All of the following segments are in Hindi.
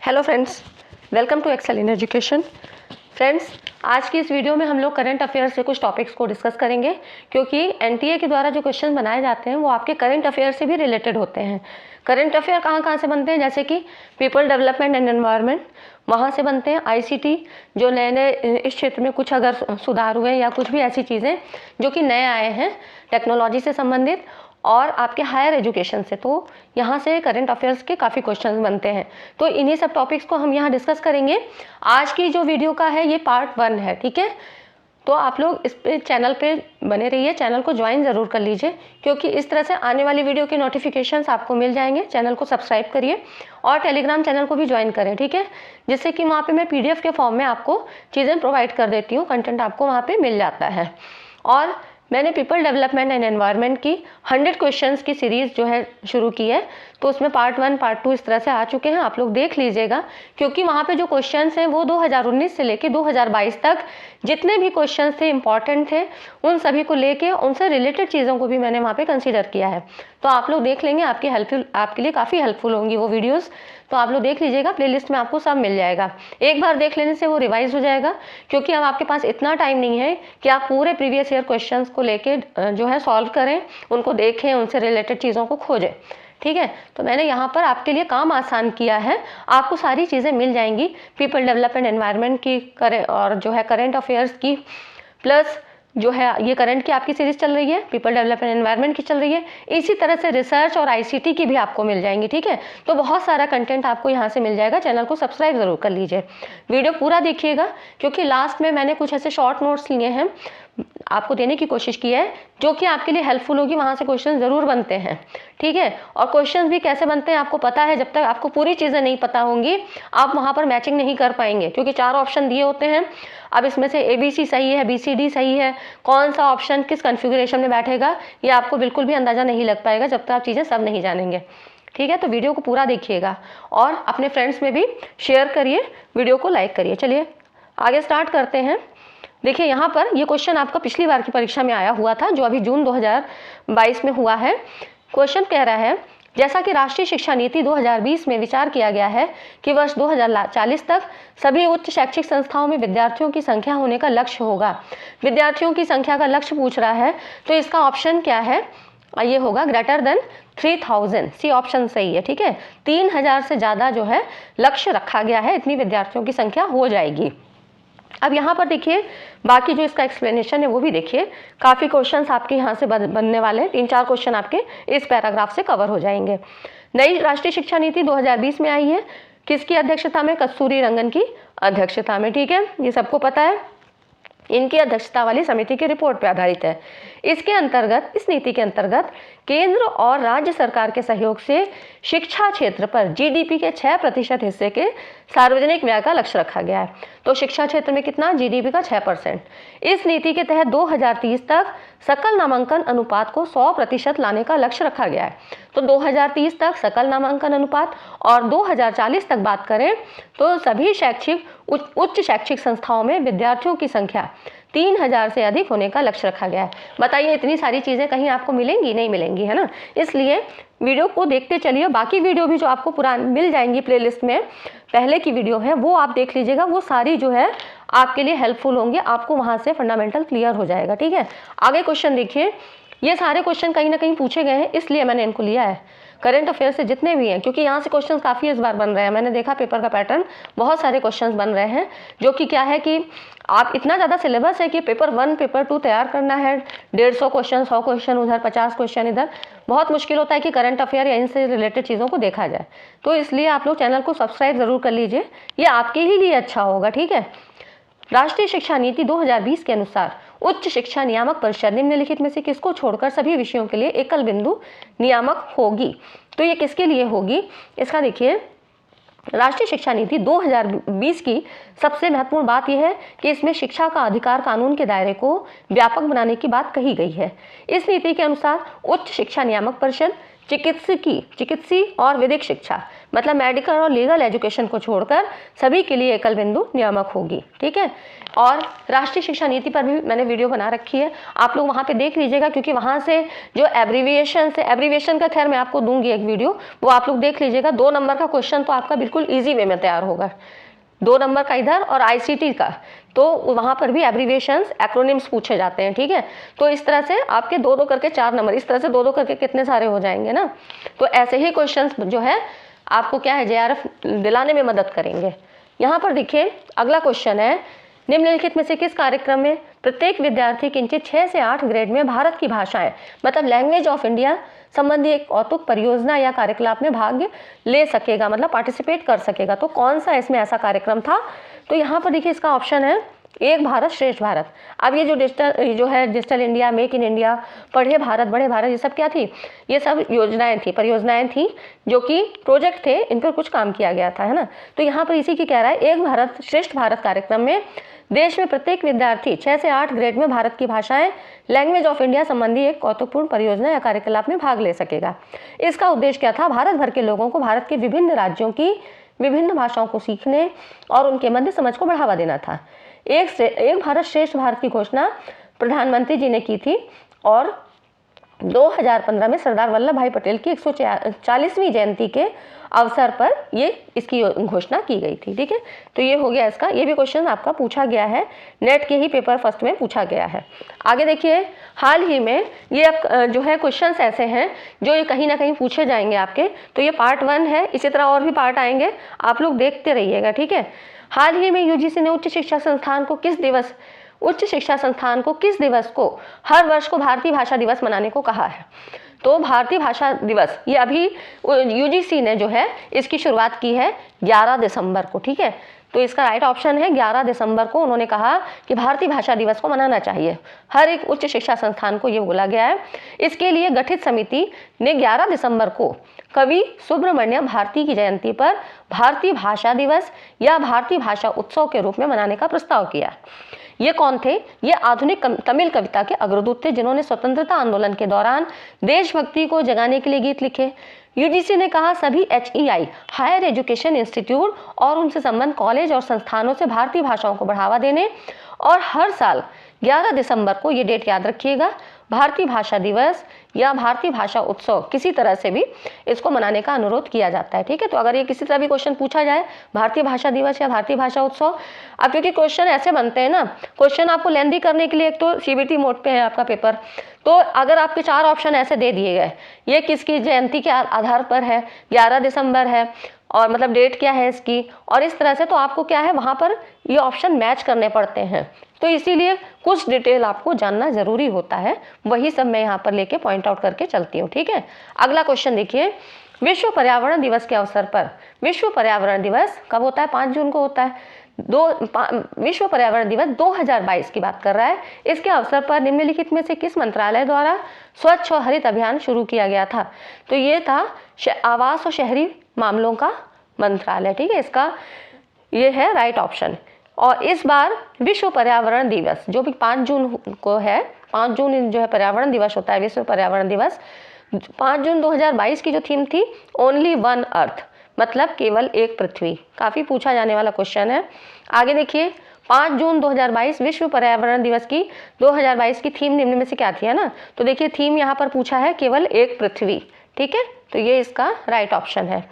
Hello friends, welcome to Excel in education. Friends, आज की इस वीडियो में हम लोग करंट अफेयर्स से कुछ टॉपिक्स को डिस्कस करेंगे, क्योंकि एनटीए के द्वारा जो क्वेश्चन बनाए जाते हैं वो आपके करंट अफेयर से भी रिलेटेड होते हैं। करंट अफेयर कहाँ कहाँ से बनते हैं, जैसे कि पीपल डेवलपमेंट एंड एनवायरनमेंट, वहाँ से बनते हैं। आईसीटी, जो नए नए इस क्षेत्र में कुछ अगर सुधार हुए या कुछ भी ऐसी चीज़ें जो कि नए आए हैं टेक्नोलॉजी से संबंधित, और आपके हायर एजुकेशन से, तो यहाँ से करंट अफेयर्स के काफ़ी क्वेश्चंस बनते हैं। तो इन्हीं सब टॉपिक्स को हम यहाँ डिस्कस करेंगे। आज की जो वीडियो का है ये पार्ट 1 है, ठीक है। तो आप लोग इस पे चैनल पे बने रहिए, चैनल को ज्वाइन ज़रूर कर लीजिए, क्योंकि इस तरह से आने वाली वीडियो के नोटिफिकेशंस आपको मिल जाएंगे। चैनल को सब्सक्राइब करिए और टेलीग्राम चैनल को भी ज्वाइन करें, ठीक है, जिससे कि वहाँ पे मैं PDF के फॉर्म में आपको चीज़ें प्रोवाइड कर देती हूँ, कंटेंट आपको वहाँ पे मिल जाता है। और मैंने पीपल डेवलपमेंट एंड एनवायरनमेंट की 100 क्वेश्चंस की सीरीज़ जो है शुरू की है, तो उसमें पार्ट 1 पार्ट 2 इस तरह से आ चुके हैं, आप लोग देख लीजिएगा। क्योंकि वहाँ पे जो क्वेश्चंस हैं वो 2019 से लेके 2022 तक जितने भी क्वेश्चंस थे इंपॉर्टेंट थे, उन सभी को लेके उनसे रिलेटेड चीज़ों को भी मैंने वहाँ पे कंसीडर किया है। तो आप लोग देख लेंगे, आपके लिए काफ़ी हेल्पफुल होंगी वो वीडियोज़। तो आप लोग देख लीजिएगा, प्लेलिस्ट में आपको सब मिल जाएगा। एक बार देख लेने से वो रिवाइज हो जाएगा, क्योंकि अब आपके पास इतना टाइम नहीं है कि आप पूरे प्रीवियस ईयर क्वेश्चंस को लेके जो है सॉल्व करें, उनको देखें, उनसे रिलेटेड चीज़ों को खोजें, ठीक है। तो मैंने यहाँ पर आपके लिए काम आसान किया है, आपको सारी चीज़ें मिल जाएंगी पीपल डेवलपमेंट एनवायरनमेंट की और जो है करेंट अफेयर्स की, प्लस जो है ये करंट की आपकी सीरीज चल रही है, पीपल डेवलपमेंट एनवायरनमेंट की चल रही है। इसी तरह से रिसर्च और आईसीटी की भी आपको मिल जाएंगी, ठीक है। तो बहुत सारा कंटेंट आपको यहाँ से मिल जाएगा। चैनल को सब्सक्राइब ज़रूर कर लीजिए, वीडियो पूरा देखिएगा, क्योंकि लास्ट में मैंने कुछ ऐसे शॉर्ट नोट्स लिए हैं, आपको देने की कोशिश की है, जो कि आपके लिए हेल्पफुल होगी। वहाँ से क्वेश्चन ज़रूर बनते हैं, ठीक है। और क्वेश्चन भी कैसे बनते हैं आपको पता है, जब तक आपको पूरी चीज़ें नहीं पता होंगी आप वहाँ पर मैचिंग नहीं कर पाएंगे, क्योंकि 4 ऑप्शन दिए होते हैं। अब इसमें से ABC सही है, BCD सही है, कौन सा ऑप्शन किस कन्फिगरेशन में बैठेगा ये आपको बिल्कुल भी अंदाज़ा नहीं लग पाएगा जब तक आप चीज़ें सब नहीं जानेंगे, ठीक है। तो वीडियो को पूरा देखिएगा और अपने फ्रेंड्स में भी शेयर करिए, वीडियो को लाइक करिए। चलिए आगे स्टार्ट करते हैं। देखिए यहाँ पर ये क्वेश्चन आपका पिछली बार की परीक्षा में आया हुआ था, जो अभी जून 2022 में हुआ है। क्वेश्चन कह रहा है, जैसा कि राष्ट्रीय शिक्षा नीति 2020 में विचार किया गया है कि वर्ष 2040 तक सभी उच्च शैक्षिक संस्थाओं में विद्यार्थियों की संख्या होने का लक्ष्य होगा। विद्यार्थियों की संख्या का लक्ष्य पूछ रहा है, तो इसका ऑप्शन क्या है, ये होगा ग्रेटर देन 3000। सी ऑप्शन सही है, ठीक है। 3000 से ज़्यादा जो है लक्ष्य रखा गया है, इतनी विद्यार्थियों की संख्या हो जाएगी। अब यहाँ पर देखिए बाकी जो इसका एक्सप्लेनेशन है वो भी देखिए, काफ़ी क्वेश्चंस आपके यहाँ से बनने वाले हैं। 3-4 क्वेश्चन आपके इस पैराग्राफ से कवर हो जाएंगे। नई राष्ट्रीय शिक्षा नीति 2020 में आई है, किसकी अध्यक्षता में, कस्तूरी रंगन की अध्यक्षता में, ठीक है, ये सबको पता है। इनकी अध्यक्षता वाली समिति की रिपोर्ट पर आधारित है। इसके अंतर्गत, इस नीति के अंतर्गत केंद्र और राज्य सरकार के सहयोग से शिक्षा क्षेत्र पर GDP के 6% हिस्से के सार्वजनिक व्यय का लक्ष्य रखा गया है। तो शिक्षा क्षेत्र में कितना, GDP का 6%। इस नीति के तहत 2030 तक सकल नामांकन अनुपात को 100% लाने का लक्ष्य रखा गया है। तो 2030 तक सकल नामांकन अनुपात, और 2040 तक बात करें तो सभी उच्च शैक्षिक संस्थाओं में विद्यार्थियों की संख्या 3000 से अधिक होने का लक्ष्य रखा गया है। बताइए इतनी सारी चीज़ें कहीं आपको मिलेंगी, नहीं मिलेंगी, है ना। इसलिए वीडियो को देखते चलिए। बाकी वीडियो भी जो आपको पुरानी मिल जाएंगी प्लेलिस्ट में, पहले की वीडियो है वो आप देख लीजिएगा, वो सारी जो है आपके लिए हेल्पफुल होंगे, आपको वहाँ से फंडामेंटल क्लियर हो जाएगा, ठीक है। आगे क्वेश्चन देखिए, ये सारे क्वेश्चन कहीं ना कहीं पूछे गए हैं, इसलिए मैंने इनको लिया है करंट अफेयर से जितने भी हैं, क्योंकि यहाँ से क्वेश्चन काफ़ी इस बार बन रहे हैं। मैंने देखा पेपर का पैटर्न, बहुत सारे क्वेश्चंस बन रहे हैं, जो कि क्या है कि आप इतना ज़्यादा सिलेबस है कि पेपर 1 पेपर 2 तैयार करना है, 150 क्वेश्चन, 100 क्वेश्चन उधर, 50 क्वेश्चन इधर, बहुत मुश्किल होता है कि करंट अफेयर या इनसे रिलेटेड चीज़ों को देखा जाए। तो इसलिए आप लोग चैनल को सब्सक्राइब ज़रूर कर लीजिए, ये आपके ही लिए अच्छा होगा, ठीक है। राष्ट्रीय शिक्षा नीति 2020 के अनुसार उच्च शिक्षा नियामक परिषद निम्नलिखित में से किसको छोड़कर सभी विषयों के लिए एकल बिंदु नियामक होगी। तो ये किसके लिए होगी, इसका देखिए, राष्ट्रीय शिक्षा नीति 2020 की सबसे महत्वपूर्ण बात यह है कि इसमें शिक्षा का अधिकार कानून के दायरे को व्यापक बनाने की बात कही गई है। इस नीति के अनुसार उच्च शिक्षा नियामक परिषद चिकित्सीय और विधिक शिक्षा, मतलब मेडिकल और लीगल एजुकेशन को छोड़कर सभी के लिए एकल बिंदु नियामक होगी। ठीक है, और राष्ट्रीय शिक्षा नीति पर भी मैंने वीडियो बना रखी है, आप लोग वहाँ पे देख लीजिएगा, क्योंकि वहाँ से जो एब्रीविएशन का खैर मैं आपको दूंगी एक वीडियो, वो आप लोग देख लीजिएगा। 2 नंबर का क्वेश्चन तो आपका बिल्कुल ईजी वे में तैयार होगा, 2 नंबर का इधर और ICT का, तो वहाँ पर भी एब्रीविएशंस एक्रोनिम्स पूछे जाते हैं। ठीक है, तो इस तरह से आपके 2-2 करके 4 नंबर, इस तरह से 2-2 करके कितने सारे हो जाएंगे ना। तो ऐसे ही क्वेश्चंस जो है आपको क्या है JRF दिलाने में मदद करेंगे। यहाँ पर देखिए अगला क्वेश्चन है, निम्नलिखित में से किस कार्यक्रम में प्रत्येक विद्यार्थी किंचित 6 से 8 ग्रेड में भारत की भाषाएं मतलब लैंग्वेज ऑफ इंडिया संबंधी एक कौतुक परियोजना या कार्यकलाप में भाग ले सकेगा, मतलब पार्टिसिपेट कर सकेगा। तो कौन सा इसमें ऐसा कार्यक्रम था? तो यहाँ पर देखिए इसका ऑप्शन है एक भारत श्रेष्ठ भारत। अब ये जो digital India, make in India, पढ़े भारत बढ़े भारत, ये सब क्या थी? ये सब योजनाएं थी, परियोजनाएं थी, जो कि प्रोजेक्ट थे, इन पर कुछ काम किया गया था, है ना। तो यहाँ पर इसी की कह रहा है एक भारत श्रेष्ठ भारत कार्यक्रम में देश में प्रत्येक विद्यार्थी 6 से 8 ग्रेड में भारत की भाषाएं लैंग्वेज ऑफ इंडिया संबंधी एक कौतुकपूर्ण परियोजना या कार्यकलाप में भाग ले सकेगा। इसका उद्देश्य क्या था? भारत भर के लोगों को भारत के विभिन्न राज्यों की विभिन्न भाषाओं को सीखने और उनके मध्य समझ को बढ़ावा देना था। एक भारत श्रेष्ठ भारत की घोषणा प्रधानमंत्री जी ने की थी और 2015 में सरदार वल्लभ भाई पटेल की 140वीं जयंती के अवसर पर ये इसकी घोषणा की गई थी। ठीक है, तो ये हो गया इसका, ये भी क्वेश्चन आपका पूछा गया है, नेट के ही पेपर फर्स्ट में पूछा गया है। आगे देखिए, हाल ही में ये जो है क्वेश्चंस ऐसे हैं जो ये कहीं ना कहीं पूछे जाएंगे आपके। तो ये पार्ट 1 है, इसी तरह और भी पार्ट आएंगे, आप लोग देखते रहिएगा। ठीक है, हाल ही में UGC ने उच्च शिक्षा संस्थान को किस दिवस को हर वर्ष को भारतीय भाषा दिवस मनाने को कहा है? तो भारतीय भाषा दिवस ये अभी UGC ने जो है इसकी शुरुआत की है 11 दिसंबर को। ठीक है, तो इसका राइट ऑप्शन है 11 दिसंबर को उन्होंने कहा कि भारतीय भाषा दिवस को मनाना चाहिए, हर एक उच्च शिक्षा संस्थान को ये बोला गया है। इसके लिए गठित समिति ने 11 दिसंबर को कवि सुब्रमण्यम भारती की जयंती पर भारतीय भाषा दिवस या भारतीय भाषा उत्सव के रूप में मनाने का प्रस्ताव किया। ये कौन थे? ये आधुनिक तमिल कविता के अग्रदूत थे, जिन्होंने स्वतंत्रता आंदोलन के दौरान देशभक्ति को जगाने के लिए गीत लिखे। UGC ने कहा सभी HEI हायर एजुकेशन इंस्टीट्यूट और उनसे संबद्ध कॉलेज और संस्थानों से भारतीय भाषाओं को बढ़ावा देने और हर साल 11 दिसंबर को ये डेट याद रखिएगा, भारतीय भाषा दिवस या भारतीय भाषा उत्सव किसी तरह से भी इसको मनाने का अनुरोध किया जाता है। ठीक है, तो अगर ये किसी तरह भी क्वेश्चन पूछा जाए भारतीय भाषा दिवस या भारतीय भाषा उत्सव, अब क्योंकि क्वेश्चन ऐसे बनते हैं ना, क्वेश्चन आपको लेंथी करने के लिए एक तो CBT मोड पे है आपका पेपर, तो अगर आपके 4 ऑप्शन ऐसे दे दिए गए, ये किसकी जयंती के आधार पर है, 11 दिसंबर है, और मतलब डेट क्या है इसकी, और इस तरह से, तो आपको क्या है वहाँ पर ये ऑप्शन मैच करने पड़ते हैं। तो इसीलिए कुछ डिटेल आपको जानना जरूरी होता है, वही सब मैं यहाँ पर लेके पॉइंट आउट करके चलती हूँ। ठीक है, अगला क्वेश्चन देखिए, विश्व पर्यावरण दिवस के अवसर पर, विश्व पर्यावरण दिवस कब होता है? 5 जून को होता है। विश्व पर्यावरण दिवस 2022 की बात कर रहा है। इसके अवसर पर निम्नलिखित में से किस मंत्रालय द्वारा स्वच्छ और हरित अभियान शुरू किया गया था? तो ये था आवास और शहरी मामलों का मंत्रालय। ठीक है, इसका ये है राइट ऑप्शन। और इस बार विश्व पर्यावरण दिवस जो भी 5 जून को है, 5 जून जो है पर्यावरण दिवस होता है, विश्व पर्यावरण दिवस, 5 जून 2022 की जो थीम थी ओनली वन अर्थ, मतलब केवल एक पृथ्वी। काफ़ी पूछा जाने वाला क्वेश्चन है। आगे देखिए, 5 जून 2022 विश्व पर्यावरण दिवस की 2022 की थीम निम्न में से क्या थी, है ना। तो देखिए थीम यहाँ पर पूछा है केवल एक पृथ्वी। ठीक है, तो ये इसका राइट ऑप्शन है।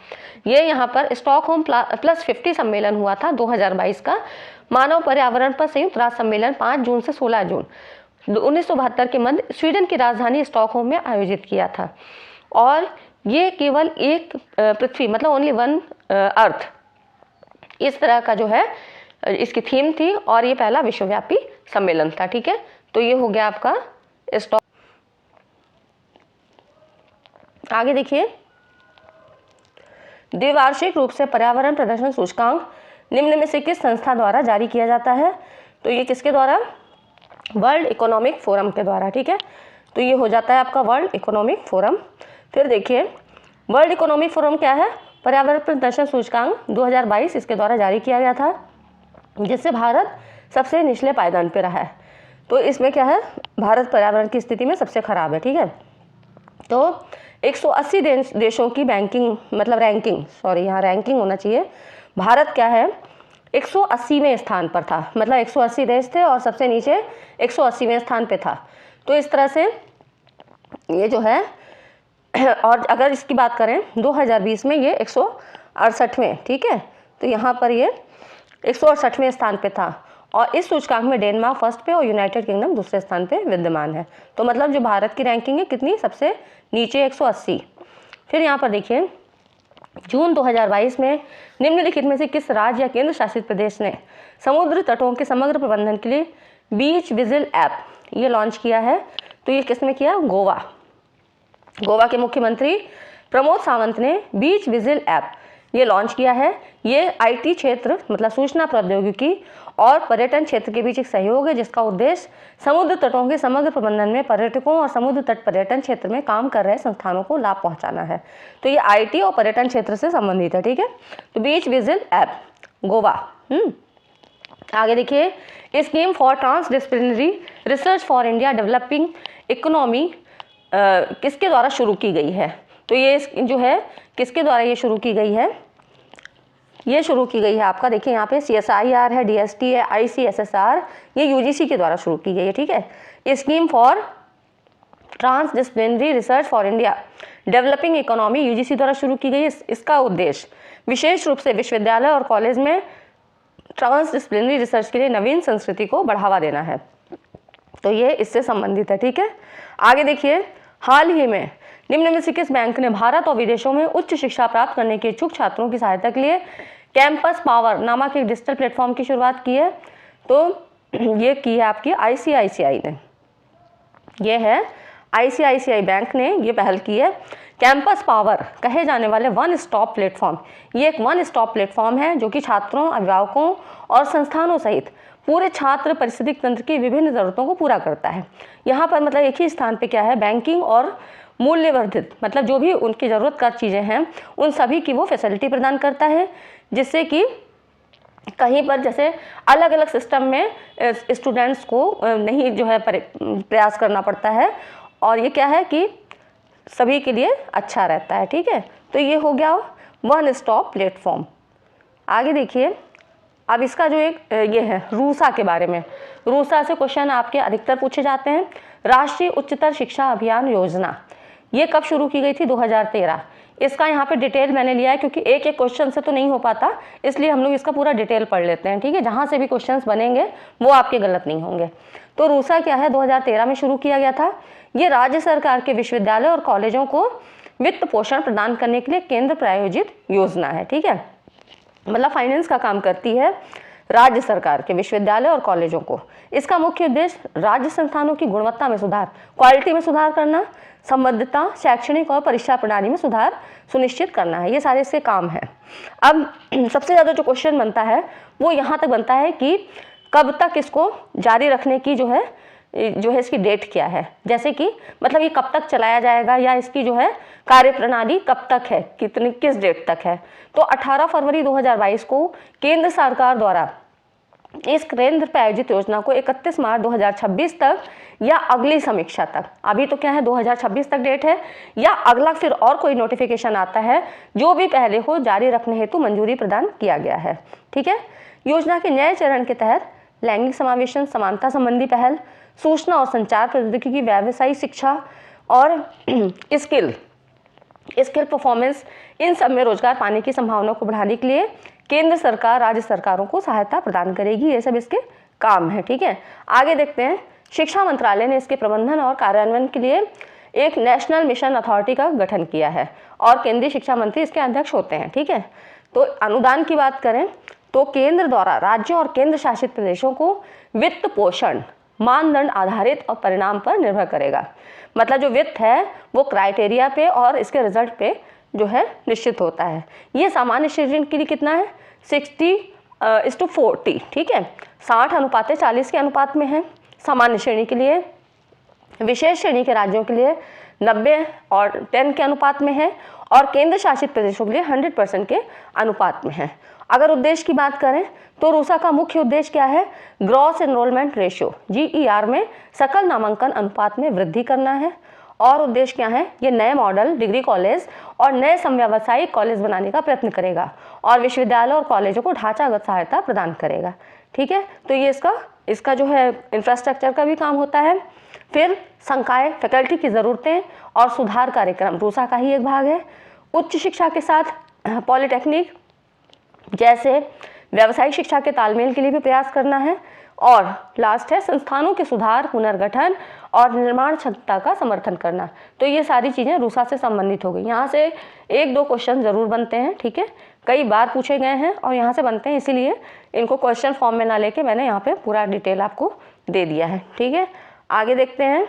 ये यहाँ पर स्टॉकहोम +50 सम्मेलन हुआ था 2022 का, मानव पर्यावरण पर संयुक्त राष्ट्र सम्मेलन 5 जून से 16 जून 1972 के मध्य स्वीडन की राजधानी स्टॉकहोम में आयोजित किया था। और ये केवल एक पृथ्वी, मतलब ओनली वन अर्थ, इस तरह का जो है इसकी थीम थी, और ये पहला विश्वव्यापी सम्मेलन था। ठीक है, तो ये हो गया आपका स्टॉक। आगे देखिए, द्विवार्षिक रूप से पर्यावरण प्रदर्शन सूचकांक निम्न में से किस संस्था द्वारा जारी किया जाता है? तो ये किसके द्वारा? वर्ल्ड इकोनॉमिक फोरम के द्वारा। ठीक है, तो ये हो जाता है आपका वर्ल्ड इकोनॉमिक फोरम। फिर देखिए, वर्ल्ड इकोनॉमिक फोरम क्या है? पर्यावरण प्रदर्शन सूचकांक 2022 इसके द्वारा जारी किया गया था, जिससे भारत सबसे निचले पायदान पे रहा है। तो इसमें क्या है, भारत पर्यावरण की स्थिति में सबसे खराब है। ठीक है, तो 180 देशों की बैंकिंग मतलब रैंकिंग, सॉरी यहाँ रैंकिंग होना चाहिए, भारत क्या है 180वें स्थान पर था, मतलब 180 देश थे और सबसे नीचे 180वें स्थान पे था। तो इस तरह से ये जो है और अगर इसकी बात करें 2020 में ये 168वें, ठीक है, तो यहाँ पर ये 168वें स्थान पे था और इस सूचकांक में डेनमार्क फर्स्ट पे और यूनाइटेड किंगडम दूसरे स्थान पे विद्यमान है। तो मतलब जो भारत की रैंकिंग है कितनी, सबसे नीचे 180। फिर यहाँ पर देखिए जून 2022 में निम्नलिखित में से किस राज्य या केंद्र शासित प्रदेश ने समुद्र तटों के समग्र प्रबंधन के लिए बीच विजिल ऐप ये लॉन्च किया है? तो ये किसने किया? गोवा। गोवा के मुख्यमंत्री प्रमोद सावंत ने बीच विजिल ऐप ये लॉन्च किया है। ये आईटी क्षेत्र मतलब सूचना प्रौद्योगिकी और पर्यटन क्षेत्र के बीच एक सहयोग है जिसका उद्देश्य समुद्र तटों के समग्र प्रबंधन में पर्यटकों और समुद्र तट पर्यटन क्षेत्र में काम कर रहे संस्थानों को लाभ पहुंचाना है। तो ये आईटी और पर्यटन क्षेत्र से संबंधित है, ठीक है। तो बीच विजिल ऐप गोवा। आगे देखिए scheme for transdisciplinary research for India developing economy किसके द्वारा शुरू की गई है? तो ये जो है किसके द्वारा ये शुरू की गई है? ये शुरू की गई है आपका देखिए यहाँ पे CSIR है, DST है, ICSSR, ये UGC के द्वारा शुरू की गई है, ठीक है। Scheme for transdisciplinary research for India developing economy UGC द्वारा शुरू की गई है। इसका उद्देश्य विशेष रूप से विश्वविद्यालय और कॉलेज में ट्रांसडिसिप्लिनरी रिसर्च के लिए नवीन संस्कृति को बढ़ावा देना है। तो ये इससे संबंधित है, ठीक है। आगे देखिए हाल ही में निम्न में से किस बैंक ने भारत और विदेशों में उच्च शिक्षा प्राप्त करने के इच्छुक छात्रों की सहायता के लिए कैंपस पावर नामक एक डिजिटल प्लेटफॉर्म की शुरुआत की है? तो ये की है आपकी ICICI ने। ये है ICICI बैंक ने ये पहल की है। कैंपस पावर कहे जाने वाले वन स्टॉप प्लेटफॉर्म, ये एक वन स्टॉप प्लेटफॉर्म है जो कि छात्रों, अभिभावकों और संस्थानों सहित पूरे छात्र पारिस्थितिक तंत्र की विभिन्न ज़रूरतों को पूरा करता है। यहाँ पर मतलब एक ही स्थान पे क्या है, बैंकिंग और मूल्यवर्धित मतलब जो भी उनकी ज़रूरत का चीज़ें हैं उन सभी की वो फैसिलिटी प्रदान करता है, जिससे कि कहीं पर जैसे अलग अलग सिस्टम में स्टूडेंट्स को नहीं जो है प्रयास करना पड़ता है और ये क्या है कि सभी के लिए अच्छा रहता है, ठीक है। तो ये हो गया वन स्टॉप प्लेटफॉर्म। आगे देखिए अब इसका जो एक ये है रूसा के बारे में। रूसा से क्वेश्चन आपके अधिकतर पूछे जाते हैं। राष्ट्रीय उच्चतर शिक्षा अभियान योजना ये कब शुरू की गई थी? 2013। इसका यहाँ पे डिटेल मैंने लिया है क्योंकि एक एक क्वेश्चन से तो नहीं हो पाता, इसलिए हम लोग इसका पूरा डिटेल पढ़ लेते हैं, ठीक है। जहाँ से भी क्वेश्चंस बनेंगे वो आपके गलत नहीं होंगे। तो रूसा क्या है, 2013 में शुरू किया गया था। ये राज्य सरकार के विश्वविद्यालय और कॉलेजों को वित्त पोषण प्रदान करने के लिए केंद्र प्रायोजित योजना है, ठीक है। मतलब फाइनेंस का काम करती है राज्य सरकार के विश्वविद्यालय और कॉलेजों को। इसका मुख्य उद्देश्य राज्य संस्थानों की गुणवत्ता में सुधार, क्वालिटी में सुधार करना, संबद्धता, शैक्षणिक और परीक्षा प्रणाली में सुधार सुनिश्चित करना है। ये सारे इसके काम हैं। अब सबसे ज़्यादा जो क्वेश्चन बनता है वो यहाँ तक बनता है कि कब तक इसको जारी रखने की जो है इसकी डेट क्या है, जैसे कि मतलब ये कब तक चलाया जाएगा या इसकी जो है कार्यप्रणाली कब तक है, किस डेट तक है। तो 18 फरवरी 2022 को केंद्र सरकार द्वारा इस केंद्र प्रायोजित योजना को 31 मार्च 2026 तक या अगली समीक्षा तक, अभी तो क्या है 2026 तक डेट है, या अगला फिर और कोई नोटिफिकेशन आता है जो भी पहले हो जारी रखने हेतु मंजूरी प्रदान किया गया है, ठीक है। योजना के नए चरण के तहत लैंगिक समावेशन, समानता संबंधी पहल, सूचना और संचार प्रौद्योगिकी, व्यावसायिक शिक्षा और स्किल परफॉर्मेंस, इन सब में रोजगार पाने की संभावना को बढ़ाने के लिए केंद्र सरकार राज्य सरकारों को सहायता प्रदान करेगी। ये सब इसके काम है, ठीक है। आगे देखते हैं। शिक्षा मंत्रालय ने इसके प्रबंधन और कार्यान्वयन के लिए एक नेशनल मिशन अथॉरिटी का गठन किया है और केंद्रीय शिक्षा मंत्री इसके अध्यक्ष होते हैं, ठीक है। तो अनुदान की बात करें तो केंद्र द्वारा राज्यों और केंद्र शासित प्रदेशों को वित्त पोषण मानदंड आधारित और परिणाम पर निर्भर करेगा। मतलब जो वित्त है वो क्राइटेरिया पे और इसके रिजल्ट पे जो है निश्चित होता है। ये सामान्य श्रेणी के लिए कितना है, 60:40, ठीक है। 60:40 के अनुपात में है सामान्य श्रेणी के लिए। विशेष श्रेणी के राज्यों के लिए 90 और 10 के अनुपात में है और केंद्र शासित प्रदेशों के लिए 100% के अनुपात में है। अगर उद्देश्य की बात करें तो रूसा का मुख्य उद्देश्य क्या है, ग्रॉस एनरोलमेंट रेशियो GER में सकल नामांकन अनुपात में वृद्धि करना है और उद्देश्य क्या है, ये नए मॉडल डिग्री कॉलेज और नए समव्यावसायिक कॉलेज बनाने का प्रयत्न करेगा और विश्वविद्यालय और कॉलेजों को ढांचागत सहायता प्रदान करेगा। ठीक है, तो ये इसका जो है इंफ्रास्ट्रक्चर का भी काम होता है। फिर संकाय, फैकल्टी की ज़रूरतें और सुधार कार्यक्रम रूसा का ही एक भाग है। उच्च शिक्षा के साथ पॉलिटेक्निक जैसे व्यावसायिक शिक्षा के तालमेल के लिए भी प्रयास करना है। और लास्ट है संस्थानों के सुधार, पुनर्गठन और निर्माण क्षमता का समर्थन करना। तो ये सारी चीज़ें रूसा से संबंधित हो गई। यहाँ से 1-2 क्वेश्चन ज़रूर बनते हैं, ठीक है, कई बार पूछे गए हैं और यहाँ से बनते हैं, इसीलिए इनको क्वेश्चन फॉर्म में ना लेके मैंने यहाँ पे पूरा डिटेल आपको दे दिया है। ठीक है, आगे देखते हैं।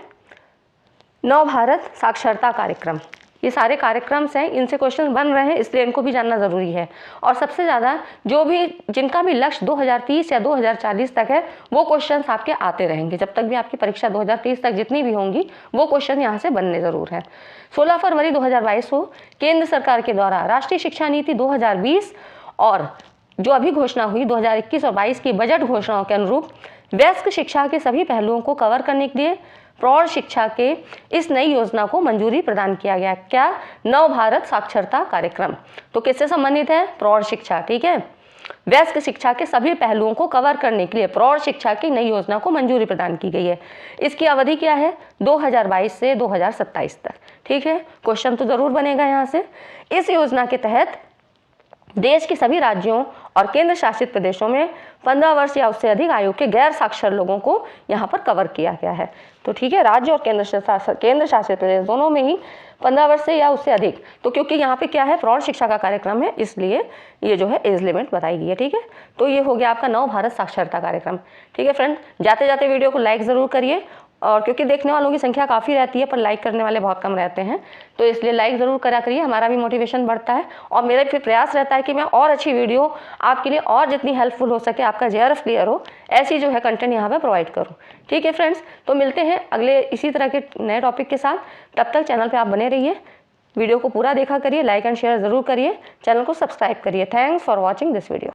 नव भारत साक्षरता कार्यक्रम, ये सारे कार्यक्रम्स हैं, इनसे क्वेश्चन बन रहे हैं, इसलिए इनको भी जानना ज़रूरी है। और सबसे ज़्यादा जिनका भी लक्ष्य 2030 या 2040 तक है, वो क्वेश्चंस आपके आते रहेंगे। जब तक भी आपकी परीक्षा 2030 तक जितनी भी होंगी, वो क्वेश्चन यहाँ से बनने ज़रूर हैं। 16 फरवरी 2022 को केंद्र सरकार के द्वारा राष्ट्रीय शिक्षा नीति 2020 और जो अभी घोषणा हुई 2021 और 22 की बजट घोषणाओं के अनुरूप वयस्क शिक्षा के सभी पहलुओं को कवर करने के लिए प्रौढ़ शिक्षा के इस नई योजना को मंजूरी प्रदान किया गया। क्या? नव भारत साक्षरता कार्यक्रम। तो किससे संबंधित है? प्रौढ़ शिक्षा। ठीक है, वयस्क शिक्षा के सभी पहलुओं को कवर करने के लिए प्रौढ़ शिक्षा की नई योजना को मंजूरी प्रदान की गई है। इसकी अवधि क्या है? 2022 से 2027 तक। ठीक है, क्वेश्चन तो जरूर बनेगा यहाँ से। इस योजना के तहत देश के सभी राज्यों और केंद्र शासित प्रदेशों में 15 वर्ष या उससे अधिक आयु के गैर साक्षर लोगों को यहाँ पर कवर किया गया है। तो ठीक है, राज्य और केंद्र शासित प्रदेश दोनों में ही 15 वर्ष से या उससे अधिक। तो क्योंकि यहाँ पे क्या है, प्रौढ़ शिक्षा का कार्यक्रम है, इसलिए ये जो है एज लिमिट बताई गई है। ठीक है, तो ये हो गया आपका नव भारत साक्षरता कार्यक्रम। ठीक है फ्रेंड, जाते जाते वीडियो को लाइक ज़रूर करिए, और क्योंकि देखने वालों की संख्या काफ़ी रहती है पर लाइक करने वाले बहुत कम रहते हैं, तो इसलिए लाइक ज़रूर करा करिए, हमारा भी मोटिवेशन बढ़ता है। और मेरा फिर प्रयास रहता है कि मैं और अच्छी वीडियो आपके लिए और जितनी हेल्पफुल हो सके, आपका JRF क्लियर हो, ऐसी जो है कंटेंट यहाँ पे प्रोवाइड करूँ। ठीक है फ्रेंड्स, तो मिलते हैं अगले इसी तरह के नए टॉपिक के साथ। तब तक चैनल पर आप बने रहिए, वीडियो को पूरा देखा करिए, लाइक एंड शेयर ज़रूर करिए, चैनल को सब्सक्राइब करिए। Thanks for watching this video.